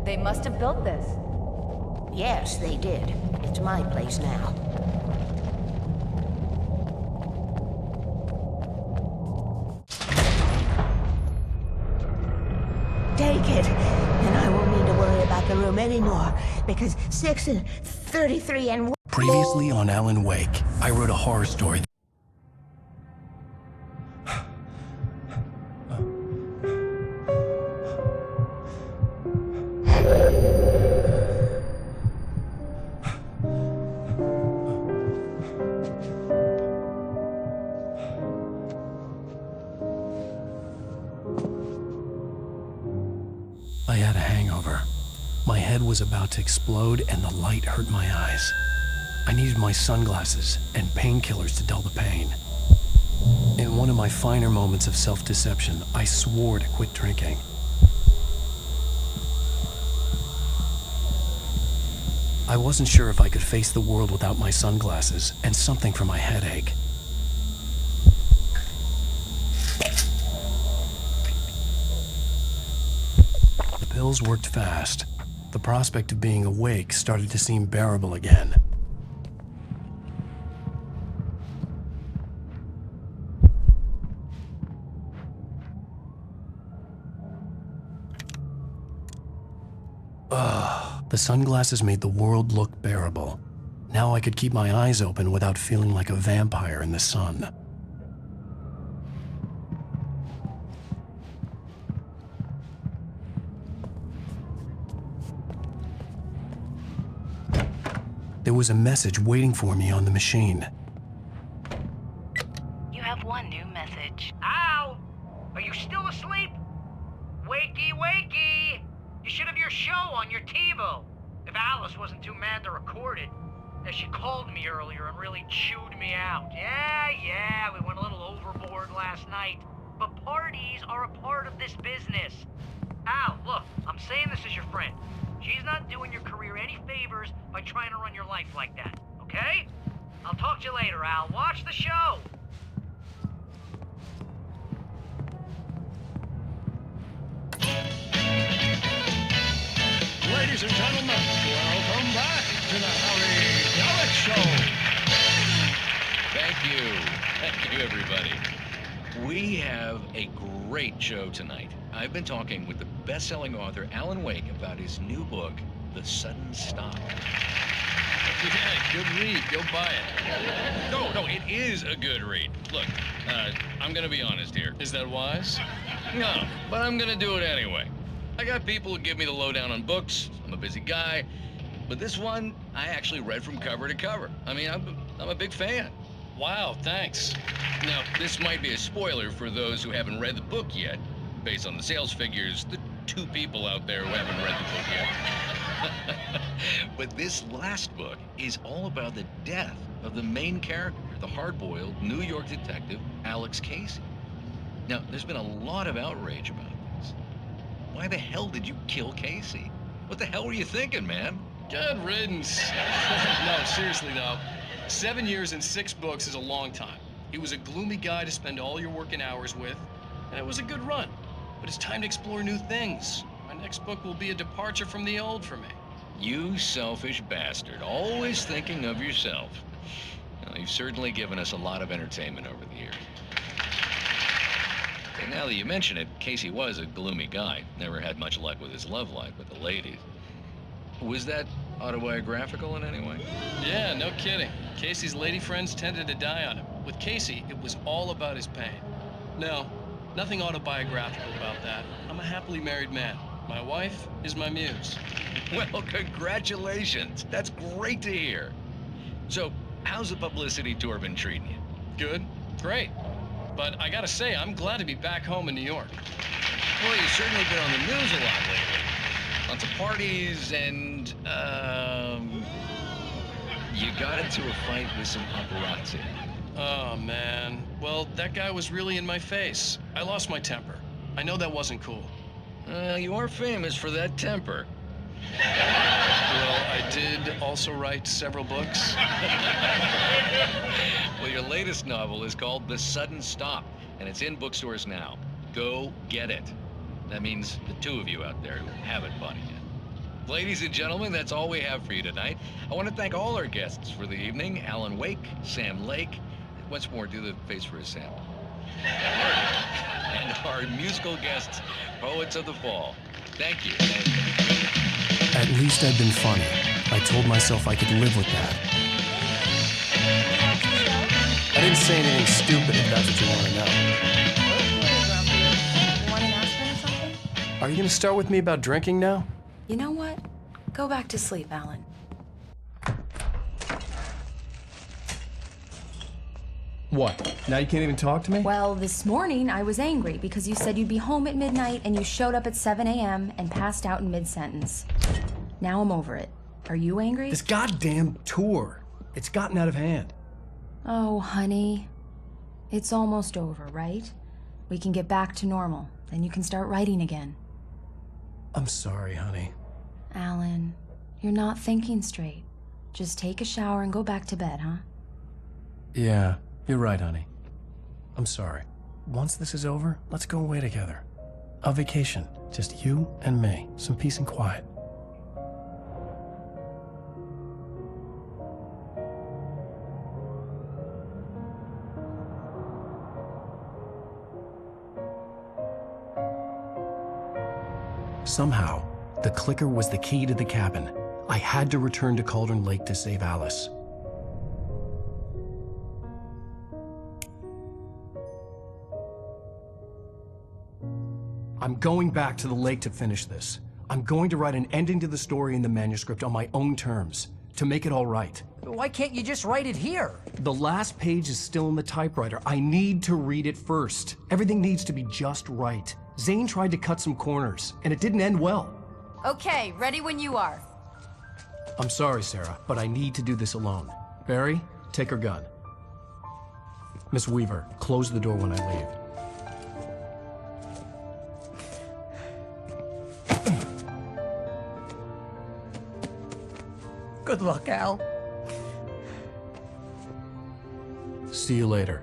They must have built this. Yes, they did. It's my place now. Take it, and I won't need to worry about the room anymore, because 6 and 33 and... Previously on Alan Wake, I wrote a horror story. I had a hangover. My head was about to explode and the light hurt my eyes. I needed my sunglasses and painkillers to dull the pain. In one of my finer moments of self-deception, I swore to quit drinking. I wasn't sure if I could face the world without my sunglasses and something for my headache. The pills worked fast. The prospect of being awake started to seem bearable again. The sunglasses made the world look bearable. Now I could keep my eyes open without feeling like a vampire in the sun. There was a message waiting for me on the machine. You have one new message. Al! Are you still asleep? Wakey, wakey! You should have your show on your TiVo. If Alice wasn't too mad to record it. As she called me earlier and really chewed me out. Yeah, we went a little overboard last night. But parties are a part of this business. Al, look, I'm saying this as your friend. She's not doing your career any favors by trying to run your life like that, okay? I'll talk to you later, Al. Watch the show! Ladies and gentlemen, welcome back to the Harry Gallic Show. Thank you, everybody. We have a great show tonight. I've been talking with the best-selling author Alan Wake about his new book, The Sudden Stop. Yeah, good read. Go buy it. No, it is a good read. Look, I'm gonna be honest here. Is that wise? No, but I'm gonna do it anyway. I got people who give me the lowdown on books. I'm a busy guy. But this one, I actually read from cover to cover. I mean, I'm a big fan. Wow, thanks. Now, this might be a spoiler for those who haven't read the book yet. Based on the sales figures, the 2 people out there who haven't read the book yet. But this last book is all about the death of the main character, the hard-boiled New York detective, Alex Casey. Now, there's been a lot of outrage about this. Why the hell did you kill Casey? What the hell were you thinking, man? Good riddance. No, seriously though. 7 years and 6 books is a long time. He was a gloomy guy to spend all your working hours with, and it was a good run. But it's time to explore new things. My next book will be a departure from the old for me. You selfish bastard, always thinking of yourself. Well, you've certainly given us a lot of entertainment over the years. And now that you mention it, Casey was a gloomy guy. Never had much luck with his love life with the ladies. Was that autobiographical in any way? Yeah, no kidding. Casey's lady friends tended to die on him. With Casey, it was all about his pain. No, nothing autobiographical about that. I'm a happily married man. My wife is my muse. Well, congratulations. That's great to hear. So, how's the publicity tour been treating you? Good, great. But I gotta say, I'm glad to be back home in New York. Well, you've certainly been on the news a lot lately. Lots of parties and, you got into a fight with some paparazzi. Oh, man. Well, that guy was really in my face. I lost my temper. I know that wasn't cool. You are famous for that temper. Well, I did also write several books. Well, your latest novel is called The Sudden Stop, and it's in bookstores now. Go get it. That means the 2 of you out there who haven't bought it yet. Ladies and gentlemen, that's all we have for you tonight. I want to thank all our guests for the evening. Alan Wake, Sam Lake. Once more, do the face for a Sam. And our musical guests, Poets of the Fall. Thank you. At least I'd been funny. I told myself I could live with that. I didn't say anything stupid if that's what you want to know. You want an aspirin or something? Are you going to start with me about drinking now? You know what? Go back to sleep, Alan. What? Now you can't even talk to me? Well, this morning I was angry because you said you'd be home at midnight and you showed up at 7 a.m. and passed out in mid-sentence. Now I'm over it. Are you angry? This goddamn tour. It's gotten out of hand. Oh, honey. It's almost over, right? We can get back to normal. Then you can start writing again. I'm sorry, honey. Alan, you're not thinking straight. Just take a shower and go back to bed, huh? Yeah, you're right, honey. I'm sorry. Once this is over, let's go away together. A vacation. Just you and me. Some peace and quiet. Somehow, the clicker was the key to the cabin. I had to return to Cauldron Lake to save Alice. I'm going back to the lake to finish this. I'm going to write an ending to the story in the manuscript on my own terms, to make it all right. Why can't you just write it here? The last page is still in the typewriter. I need to read it first. Everything needs to be just right. Zane tried to cut some corners, and it didn't end well. Okay, ready when you are. I'm sorry, Sarah, but I need to do this alone. Barry, take her gun. Miss Weaver, close the door when I leave. Good luck, Al. See you later.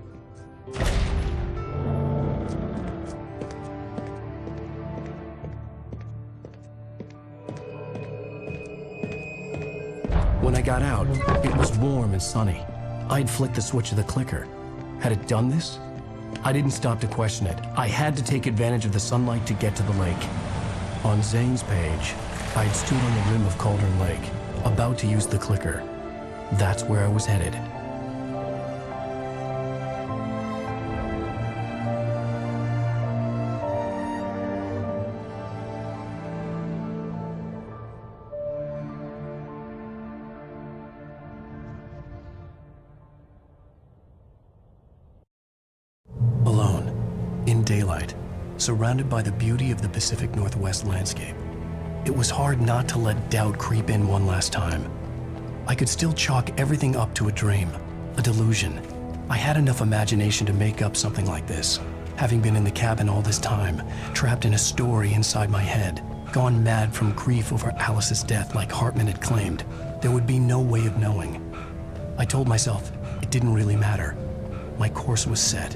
When I got out, it was warm and sunny. I'd flicked the switch of the clicker. Had it done this? I didn't stop to question it. I had to take advantage of the sunlight to get to the lake. On Zane's page, I'd stood on the rim of Cauldron Lake, about to use the clicker. That's where I was headed. Alone, in daylight, surrounded by the beauty of the Pacific Northwest landscape. It was hard not to let doubt creep in one last time. I could still chalk everything up to a dream, a delusion. I had enough imagination to make up something like this, having been in the cabin all this time, trapped in a story inside my head, gone mad from grief over Alice's death like Hartman had claimed. There would be no way of knowing. I told myself it didn't really matter. My course was set.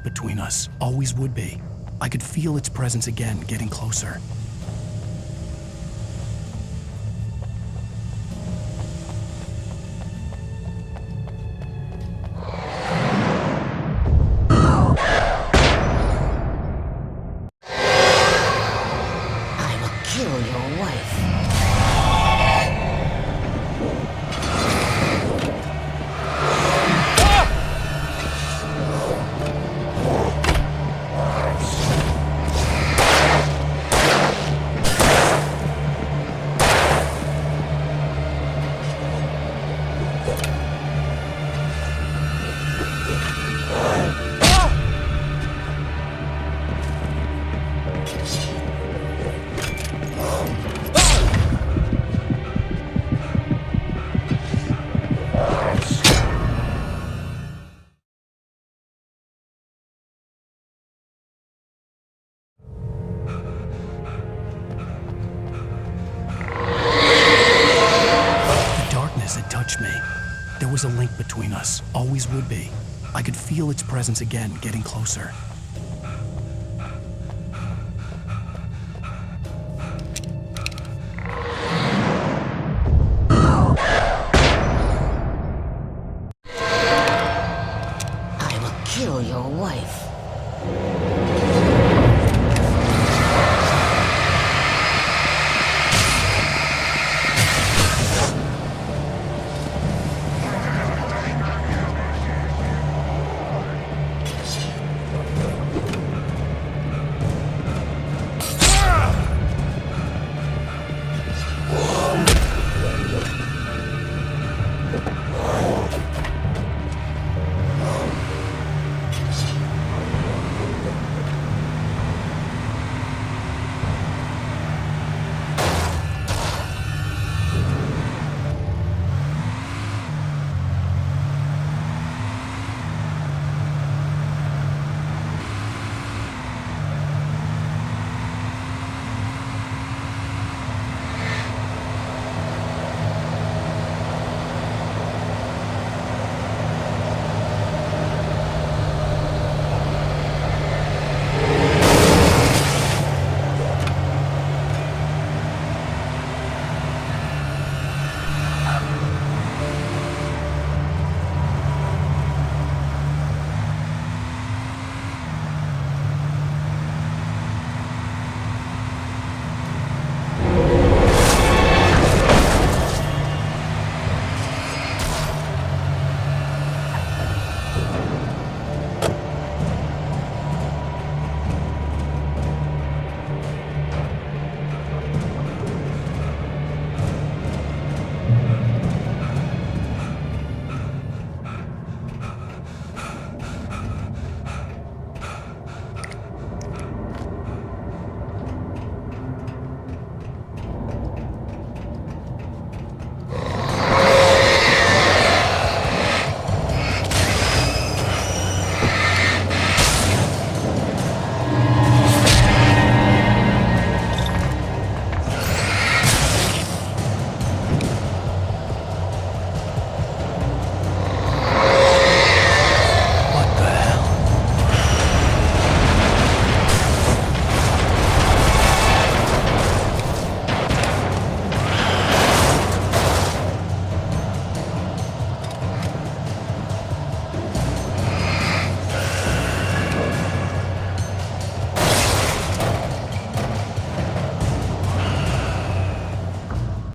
link between us, always would be. I could feel its presence again, getting closer. I will kill your wife. The darkness had touched me. There was a link between us, always would be. I could feel its presence again, getting closer.